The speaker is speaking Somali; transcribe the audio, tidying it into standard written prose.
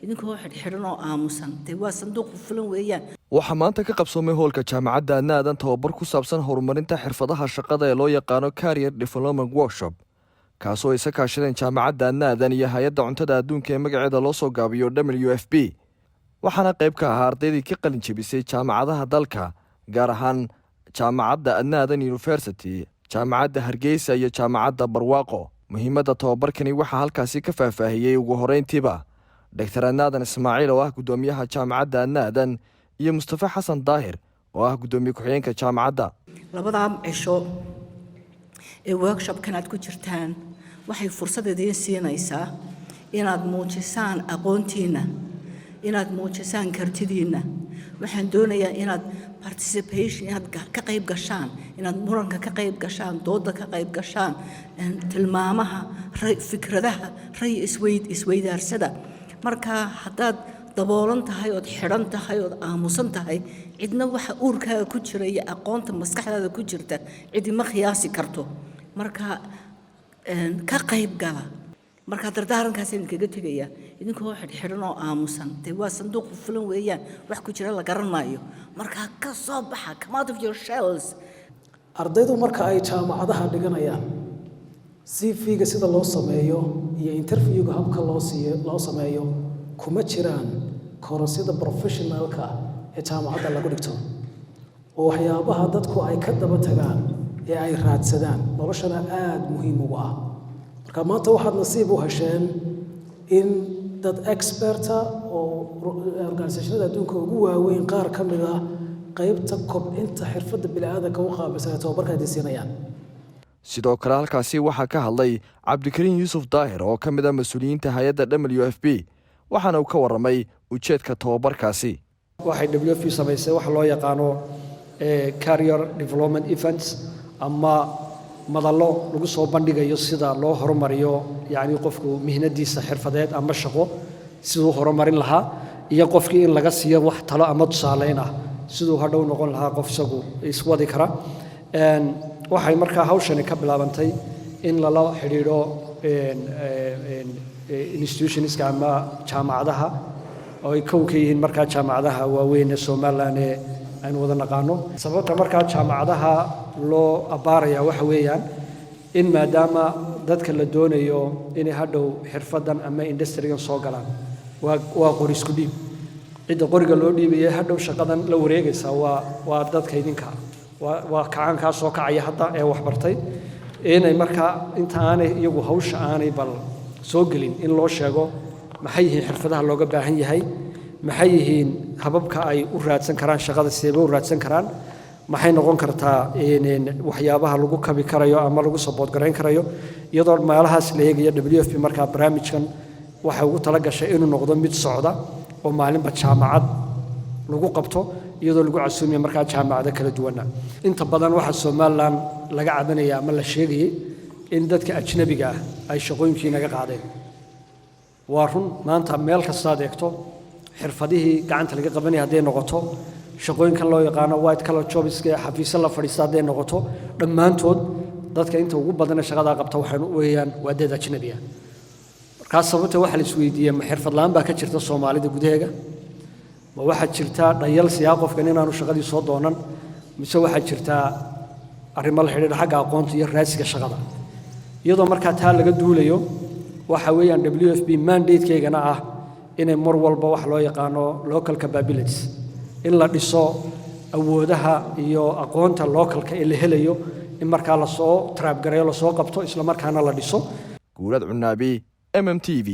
idinkoo xidhxidhan oo aamusan dee waa sanduuq fulan weeyaan. waxaa maanta ka qabsoomay hoolka jaamacadda Adnaadan tababar ku saabsan horumarinta xirfadaha shaqada ee loo yaqaano Career Development Workshop kaasoo ay kaashadeen jaamacadda Adnaadan iyo hay'adda cuntada adduunka ee magaceeda loo soo gaabiyo WFP waxaana qayb ka ahaa ardaydii ka qalin jebisay jaamacadaha dalka gaar ahaan jaamacadda Adnaadan University jaamacadda Hargeysa iyo jaamacadda Barwaaqo muhiimadda tababarkani waxaa halkaasi ka faahfaahiyay ugu horeyntiiba Dr. Adnaadan Ismaaciil oo ah gudoomiyaha jaamacadda Adnaadan iyo Mustafa Xasan Daahir oo ah gudoomiye ku-xigeenka jaamacadda. labada cisho ee workshop-kan aad ku jirtaan waxay fursad idin siinaysaa inaad muujisaan aqoontiina inaad muujisaan kartidiina waxaan doonayaa inaad participation inaad ka qayb gashaan inaad muranka ka qayb gashaan dooda ka qayb gashaan tilmaamaha fikradaha ray isweydaarsada marka haddaad daboolan tahay oo xidhan tahay oo aamusan tahay cidna waxa uurkaaga ku jira iyo aqoonta maskaxdaada ku jirta cidima qiyaasi karto marka ka qayb gala marka dardaarankaas in kaga tagaya idinkoo xidhxidhan oo aamusan dee waa sanduuq fulan weeyaan wax ku jira la garan maayo marka ka soo baxa come out of your shells. ardaydu marka ay jaamacadaha dhiganayaan CV-ga sida loo sameeyo iyo interview-ga habka loo sameeyo kuma jiraan koorsada professionalka ee jaamacadda lagu dhigto oo waxyaabaha dadku ay ka daba tagaan ee ay raadsadaan noloshana aad muhiim ugu ah marka maanta waxaad nasiib u hesheen in dad experta oo organisationada adduunka ugu waaweyn qaar ka mid ah qaybta kobcinta xirfadda bini'aadanka u qaabilsan ee tababarka ay siinayaan. sidoo kale halkaasi waxaa ka hadlay Cabdikariin Yuusuf Daahir oo ka mid ah mas'uuliyiinta hay'adda WFP waxaana uu ka waramay ujeedka tababarkaasi. waxay WFP samaysay waxa loo yaqaano career development events ama madallo lagu soo bandhigayo sida loo horumariyo yani qofku mihnadiisa xirfadeed ama shaqo sidoo horumarin lahaa iyo qofkii in laga siiyo wax talo ama tusaaleyn ah sidoo hadhow noqon lahaa qof isagu iswadi kara waxay markaa hawshani ka bilaabantay in lala xiriiro institutionska ama jaamacadaha oo ay kow ka yihiin markaa jaamacadaha waaweyn ee Soomaaliland ee aan wada naqaano sababta markaa jaamacadaha loo abaaraya waxa weeyaan in maadaama dadka la doonayo inay hadhow xirfadan ama industry-gan soo galaan waa qori isku dhiib cidda qoriga loo dhiibay hadhow shaqadan la wareegaysa waa dadka idinka waa kacanka soo kacaya hadda ee wax bartay inay markaa inta aanay iyagu hawsha aanay bal soo gelin in loo sheego maxay yihiin xirfadaha looga baahan yahay maxay yihiin hababka ay u raadsan karaan shaqada sidee u raadsan karaan maxay noqon kartaa waxyaabaha lagu kabi karayo ama lagu support gareyn karayo iyadoo meelahaas la eegayo WFP markaa barnaamijkan waxa ugu tala gashay inuu noqdo mid socda oo maalinba jaamacad lagu qabto iyadoo lagu casuumiyo markaa jaamacado kala duwan inta badan waxa Soomaaliland laga cabanaya ama la sheegay in dadka ajnabiga ah ay shaqooyinkii naga qaadeen waa run maanta meel kasta aad eegto xirfadihii gacanta laga qabanaya haday noqoto shaqooyinkan loo yaqaano white collar jobs ee xafiis la fadhiista haday noqoto dhammaantood dadka inta ugu badan shaqada qabta waxaan u weeyaan waa dad ajnabi ah marka sababta waxa la isweydiiyay ma xirfad la'aan baa ka jirta Soomaalida gudaheega ma waxa jirta dhayal siyaa qofkan inaanu shaqadii soo doonan mise waxa jirta arrimo la xiriira xagga aqoonta iyo raasiga shaqada iyadoo markaa taa laga duulayo waxa weeyaan WFP mandate-keegana ah inay mar walba wax loo yaqaano local capabilities in la dhiso awoodaha iyo aqoonta localka ee la helayo in markaa la soo trap gareeyo la soo qabto isla markaana la dhiso Guurad Cunaabi MMTV